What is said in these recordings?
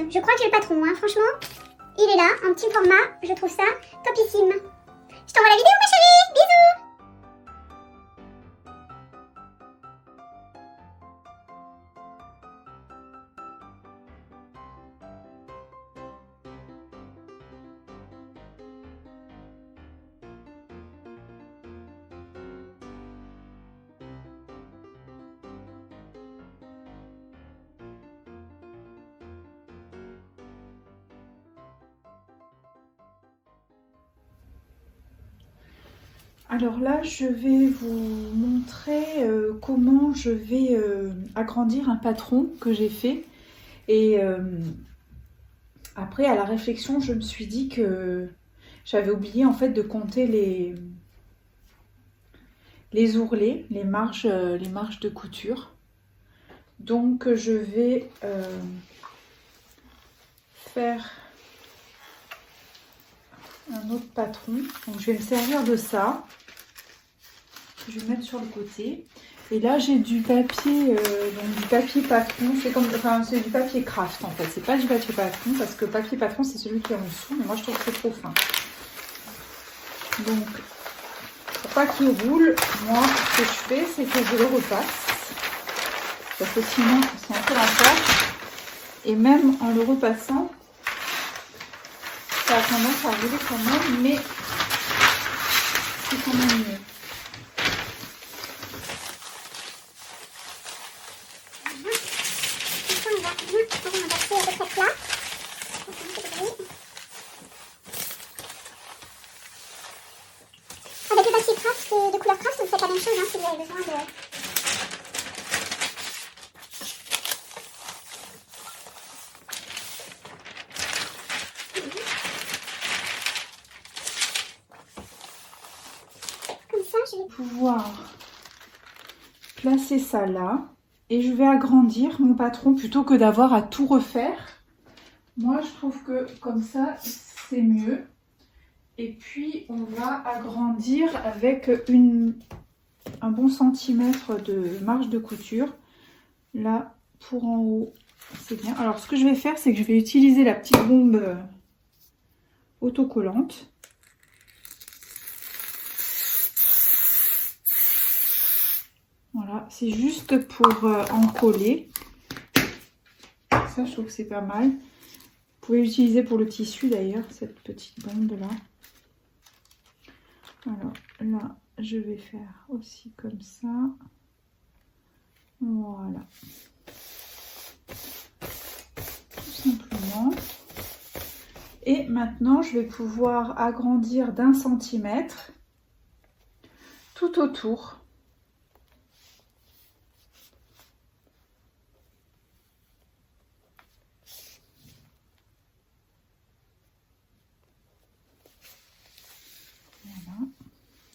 Je crois que j'ai le patron, hein, franchement. Il est là, en petit format, je trouve ça topissime. Je t'envoie la vidéo ma chérie, bisous. Alors là, je vais vous montrer comment je vais agrandir un patron que j'ai fait. Et après, à la réflexion, je me suis dit que j'avais oublié en fait de compter les ourlets, les marges de couture. Donc je vais faire un autre patron. Donc je vais me servir de ça. Je vais mettre sur le côté. Et là j'ai du papier, donc du papier patron. C'est comme, enfin c'est du papier craft en fait. C'est pas du papier patron parce que papier patron c'est celui qui est en dessous. Mais moi je trouve que c'est trop fin. Donc pour pas qu'il roule, moi ce que je fais c'est que je le repasse. Parce que sinon c'est un peu l'enfer. Et même en le repassant, ça a tendance à rouler quand même, mais c'est quand même mieux. Avec le papier craft de couleur craft, vous faites la même chose hein, si vous avez besoin de... Comme ça, je vais Pouvoir placer ça là et je vais agrandir mon patron plutôt que d'avoir à tout refaire. Moi je trouve que comme ça c'est mieux. Et puis on va agrandir avec un bon centimètre de marge de couture. Là pour en haut c'est bien. Alors ce que je vais faire c'est que je vais utiliser la petite bombe autocollante. Voilà, c'est juste pour en coller. Ça, je trouve que c'est pas mal. Vous pouvez l'utiliser pour le tissu d'ailleurs, cette petite bombe là. Alors là, je vais faire aussi comme ça. Voilà. Tout simplement. Et maintenant, je vais pouvoir agrandir d'1 centimètre tout autour.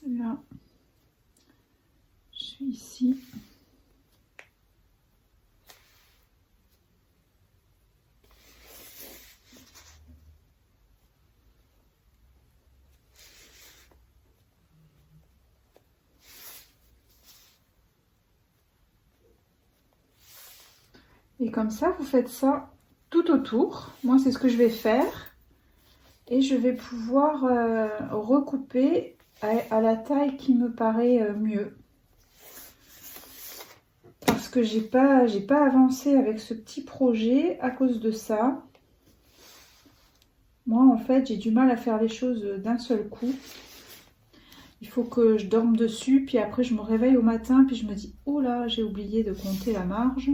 Là, je suis ici. Et comme ça, vous faites ça tout autour. Moi, c'est ce que je vais faire. Et je vais pouvoir recouper à la taille qui me paraît mieux. Parce que j'ai pas avancé avec ce petit projet à cause de ça. Moi, en fait, j'ai du mal à faire les choses d'un seul coup. Il faut que je dorme dessus, puis après je me réveille au matin, puis je me dis, oh là, j'ai oublié de compter la marge.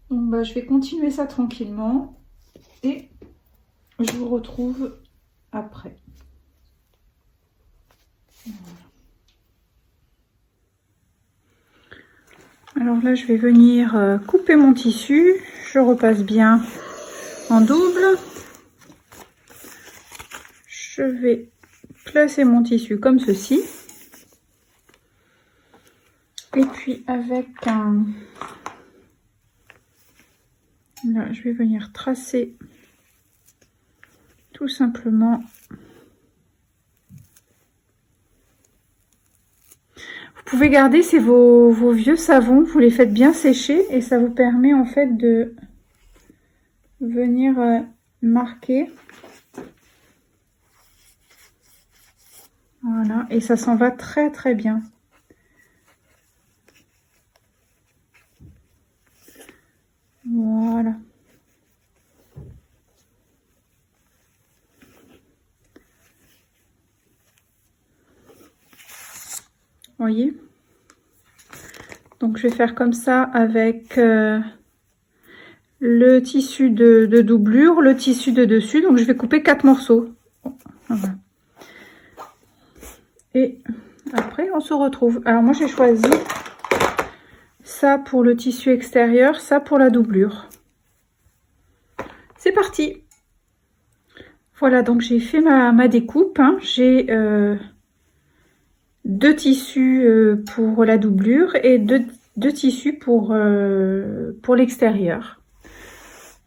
Donc bah, je vais continuer ça tranquillement et je vous retrouve après. Voilà. Alors là, je vais venir couper mon tissu. Je repasse bien en double. Je vais placer mon tissu comme ceci. Et puis avec un... Là, je vais venir tracer tout simplement. Vous pouvez garder, c'est vos vieux savons, vous les faites bien sécher et ça vous permet en fait de venir marquer. Voilà, et ça s'en va très très bien. Voilà. Voyez, donc je vais faire comme ça avec le tissu de doublure, le tissu de dessus. Donc je vais couper 4 morceaux. Voilà. Et après on se retrouve. Alors moi j'ai choisi ça pour le tissu extérieur, ça pour la doublure. C'est parti. Voilà, donc j'ai fait ma découpe, hein. J'ai 2 tissus pour la doublure et deux tissus pour l'extérieur.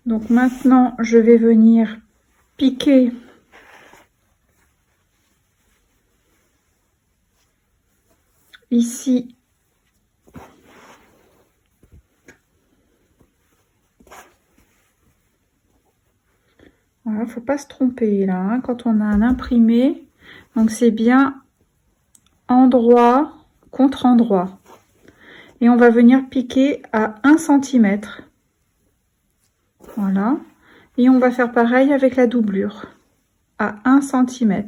Donc maintenant je vais venir piquer ici voilà, faut pas se tromper là, hein, quand on a un imprimé, donc c'est bien endroit contre endroit et on va venir piquer à 1 cm. Voilà, et on va faire pareil avec la doublure à 1 cm.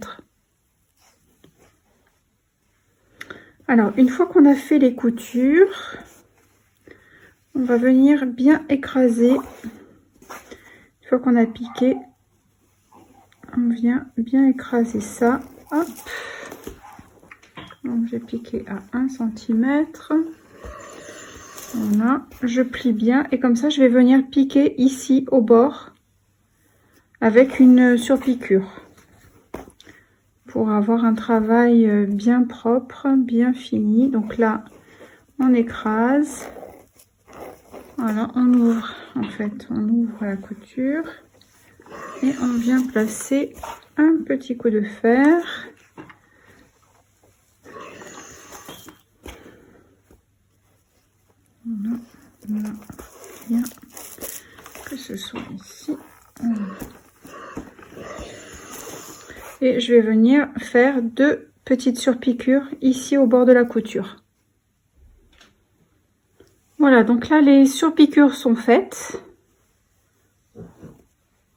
Alors une fois qu'on a fait les coutures, on va venir bien écraser. Une fois qu'on a piqué, on vient bien écraser ça. Hop. Donc j'ai piqué à 1 cm. Voilà, je plie bien et comme ça je vais venir piquer ici au bord avec une surpiqûre pour avoir un travail bien propre, bien fini. Donc là on écrase, voilà, on ouvre, en fait on ouvre la couture et on vient placer un petit coup de fer. Voilà, voilà, bien que ce soit ici. Voilà. Et je vais venir faire 2 petites surpiqûres ici au bord de la couture. Voilà, donc là les surpiqûres sont faites.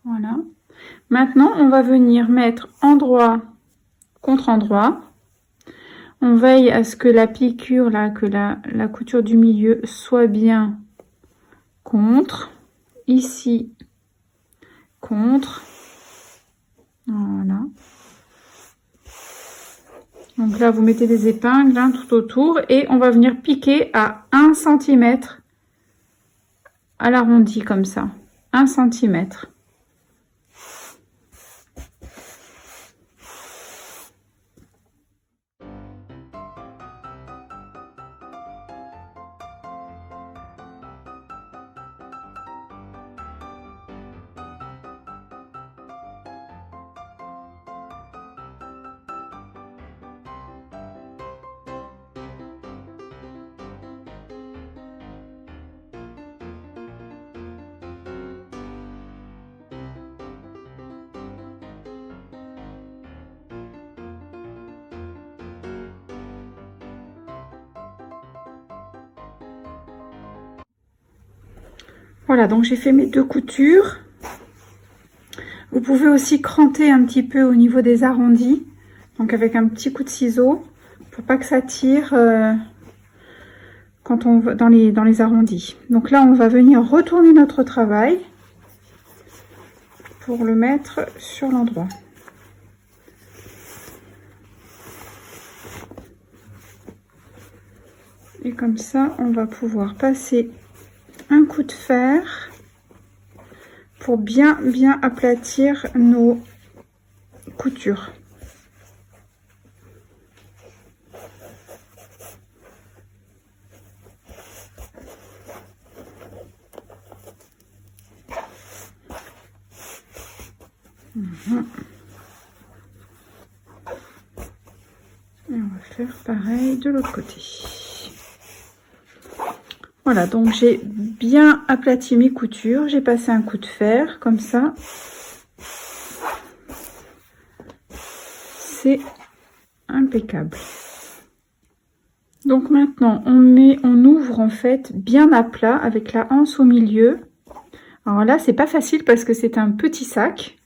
Voilà. Maintenant on va venir mettre endroit contre endroit. On veille à ce que la piqûre là, que la couture du milieu soit bien contre. Ici contre. Voilà. Donc là vous mettez des épingles hein, tout autour et on va venir piquer à 1 cm à l'arrondi comme ça. 1 cm. Voilà, donc j'ai fait mes 2 coutures. Vous pouvez aussi cranter un petit peu au niveau des arrondis, donc avec un petit coup de ciseau, pour pas que ça tire quand on va dans les arrondis. Donc là, on va venir retourner notre travail pour le mettre sur l'endroit. Et comme ça, on va pouvoir passer un coup de fer pour bien aplatir nos coutures. Et on va faire pareil de l'autre côté. Voilà, donc j'ai bien aplati mes coutures. J'ai passé un coup de fer, comme ça. C'est impeccable. Donc maintenant, on ouvre en fait bien à plat avec la anse au milieu. Alors là, c'est pas facile parce que c'est un petit sac.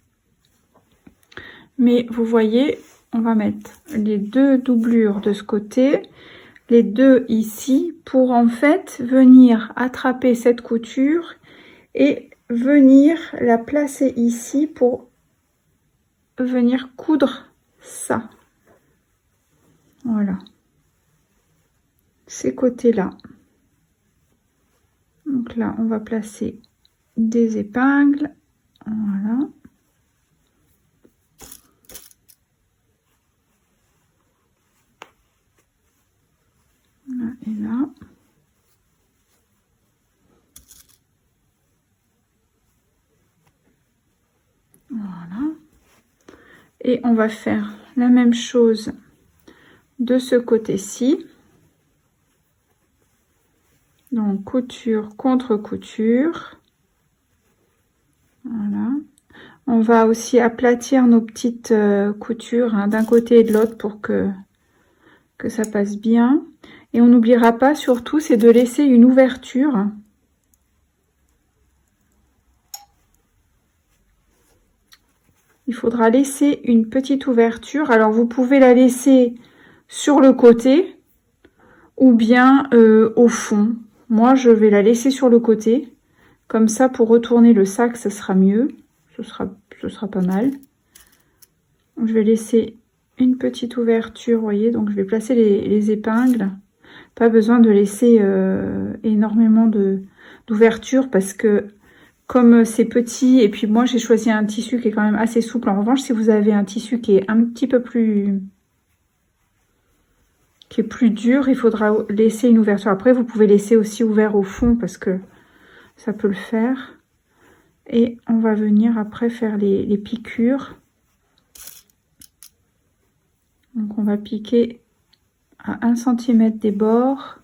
Mais vous voyez, on va mettre les deux doublures de ce côté, les deux ici, pour en fait venir attraper cette couture et venir la placer ici pour venir coudre ça. Voilà. Ces côtés-là. Donc là, on va placer des épingles. Voilà. Là et là. Voilà. Et on va faire la même chose de ce côté-ci. Donc couture contre couture. Voilà. On va aussi aplatir nos petites coutures hein, d'un côté et de l'autre pour que ça passe bien. Et on n'oubliera pas surtout, c'est de laisser une ouverture. Il faudra laisser une petite ouverture. Alors vous pouvez la laisser sur le côté ou bien au fond. Moi je vais la laisser sur le côté. Comme ça pour retourner le sac, ça sera mieux. Ce sera pas mal. Donc, je vais laisser une petite ouverture, vous voyez. Donc je vais placer les épingles. Pas besoin de laisser énormément d'ouverture parce que comme c'est petit et puis moi j'ai choisi un tissu qui est quand même assez souple. En revanche, si vous avez un tissu qui est un petit peu plus dur, il faudra laisser une ouverture. Après vous pouvez laisser aussi ouvert au fond parce que ça peut le faire. Et on va venir après faire les piqûres. Donc on va piquer à 1 cm des bords.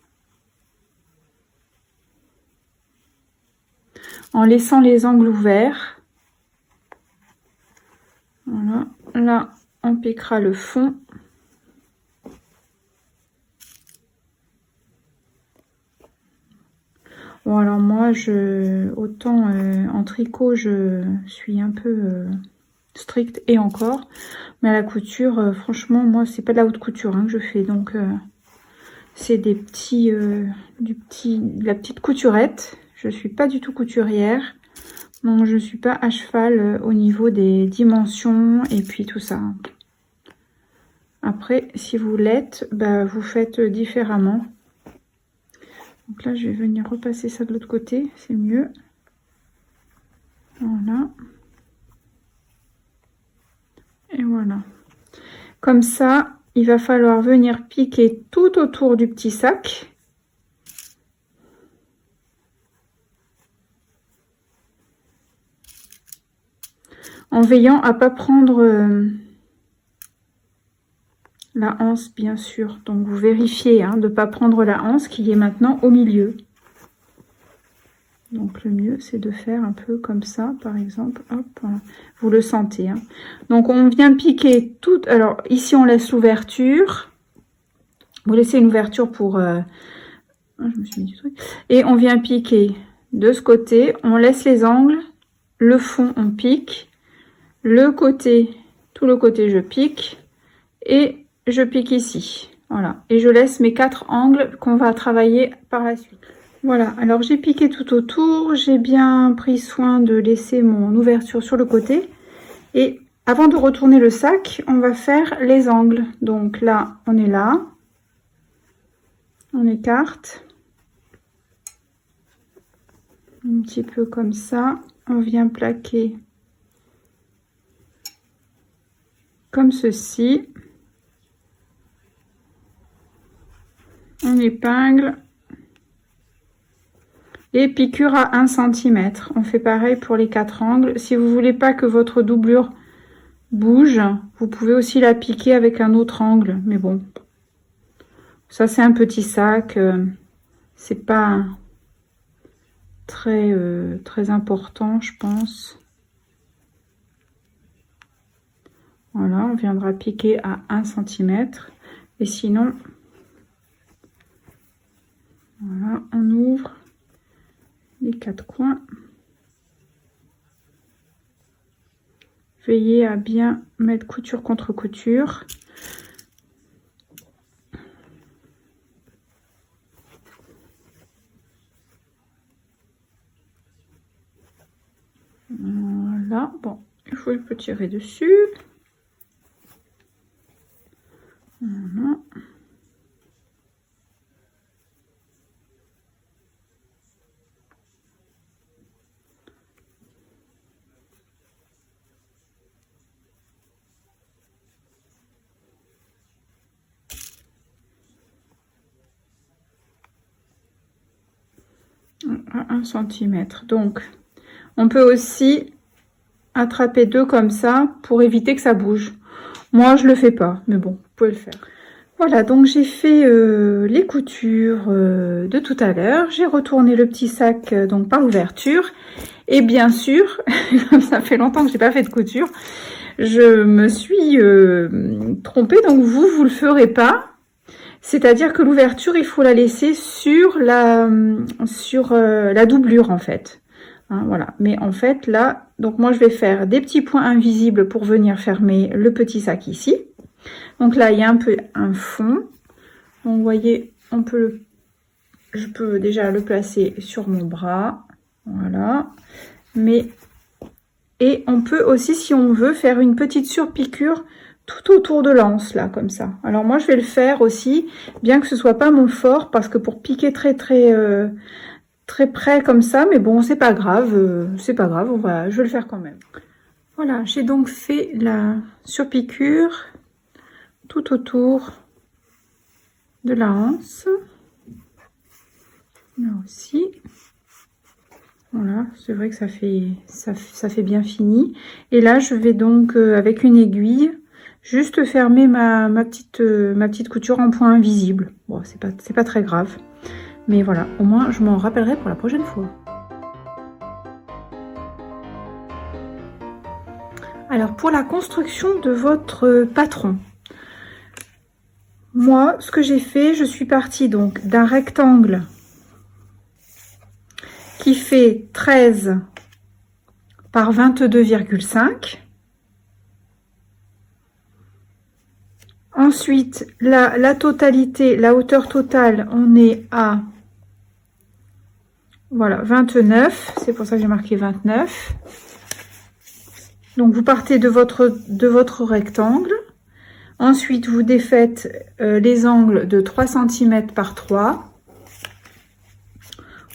En laissant les angles ouverts. Voilà. Là, on piquera le fond. Bon, alors moi, autant en tricot, je suis un peu stricte et encore. Mais à la couture, franchement, moi, c'est pas de la haute couture hein, que je fais. Donc, c'est des petits, de la petite couturette. Je suis pas du tout couturière, donc je suis pas à cheval au niveau des dimensions et puis tout ça. Après, si vous l'êtes, bah, vous faites différemment. Donc là, je vais venir repasser ça de l'autre côté, c'est mieux. Voilà. Et voilà. Comme ça, il va falloir venir piquer tout autour du petit sac. En veillant à pas prendre la anse, bien sûr. Donc, vous vérifiez hein, de ne pas prendre la anse qui est maintenant au milieu. Donc, le mieux, c'est de faire un peu comme ça, par exemple. Hop, voilà. Vous le sentez. Hein. Donc, on vient piquer tout. Alors, ici, on laisse l'ouverture. Vous laissez une ouverture pour... je me suis mis du truc. Et on vient piquer de ce côté. On laisse les angles. Le fond, on pique. Le côté, tout le côté, je pique et je pique ici. Voilà. Et je laisse mes 4 angles qu'on va travailler par la suite. Voilà. Alors, j'ai piqué tout autour. J'ai bien pris soin de laisser mon ouverture sur le côté. Et avant de retourner le sac, on va faire les angles. Donc là, on est là. On écarte. Un petit peu comme ça. On vient plaquer comme ceci. On épingle et piqûre à 1 cm. On fait pareil pour les 4 angles. Si vous voulez pas que votre doublure bouge, vous pouvez aussi la piquer avec un autre angle, mais bon, Ça, c'est un petit sac. C'est pas très, très important, je pense. Voilà, on viendra piquer à 1 cm. Et sinon, voilà, on ouvre les 4 coins. Veillez à bien mettre couture contre couture. Voilà, bon, il faut un peu tirer dessus. Voilà. À 1 cm. Donc, on peut aussi attraper 2 comme ça pour éviter que ça bouge. Moi, je le fais pas, mais bon, vous pouvez le faire. Voilà, donc j'ai fait les coutures de tout à l'heure. J'ai retourné le petit sac donc par l'ouverture. Et bien sûr, comme ça fait longtemps que j'ai pas fait de couture, je me suis trompée. Donc vous le ferez pas. C'est-à-dire que l'ouverture, il faut la laisser sur la doublure en fait. Hein, voilà. Mais en fait là, donc moi je vais faire des petits points invisibles pour venir fermer le petit sac ici. Donc là, il y a un peu un fond. Donc vous voyez, je peux déjà le placer sur mon bras. Voilà. Et on peut aussi, si on veut, faire une petite surpiqûre tout autour de l'anse, là, comme ça. Alors moi, je vais le faire aussi, bien que ce soit pas mon fort, parce que pour piquer très près comme ça, mais bon, c'est pas grave, je vais le faire quand même. Voilà, j'ai donc fait la surpiqûre tout autour de la anse. Là aussi. Voilà, c'est vrai que ça fait bien fini. Et là, je vais donc avec une aiguille juste fermer ma petite couture en point invisible. Bon, c'est pas très grave, mais voilà, au moins je m'en rappellerai pour la prochaine fois. Alors pour la construction de votre patron, moi ce que j'ai fait, je suis partie donc d'un rectangle qui fait 13 par 22,5. Ensuite, la totalité, la hauteur totale, on est à voilà 29. C'est pour ça que j'ai marqué 29. Donc vous partez de votre rectangle. Ensuite, vous défaites les angles de 3 cm par 3.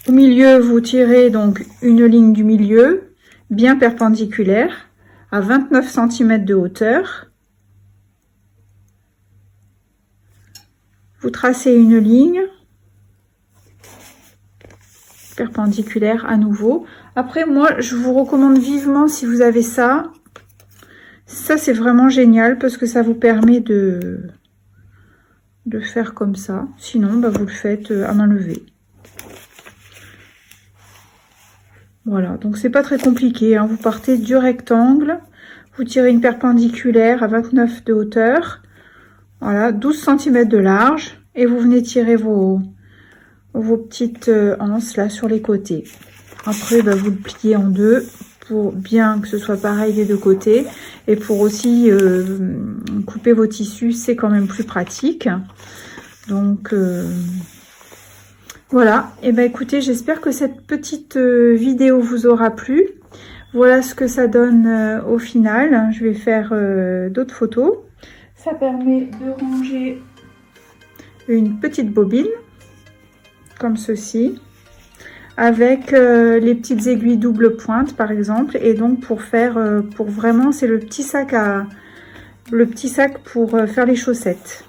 Au milieu, vous tirez donc une ligne du milieu, bien perpendiculaire, à 29 cm de hauteur. Vous tracez une ligne perpendiculaire à nouveau. Après, moi, je vous recommande vivement, si vous avez ça, c'est vraiment génial parce que ça vous permet de faire comme ça. Sinon, bah, vous le faites à main levée. Voilà, donc c'est pas très compliqué, hein. Vous partez du rectangle, vous tirez une perpendiculaire à 29 de hauteur, voilà, 12 cm de large, et vous venez tirer vos petites anses là sur les côtés. Après, bah, vous le pliez en deux pour bien que ce soit pareil des deux côtés, et pour aussi couper vos tissus, c'est quand même plus pratique. Donc voilà, et ben écoutez, j'espère que cette petite vidéo vous aura plu. Voilà ce que ça donne au final. Je vais faire d'autres photos. Ça permet de ranger une petite bobine, comme ceci, avec les petites aiguilles double pointe par exemple. Et donc pour faire, pour vraiment, c'est le petit sac pour faire les chaussettes.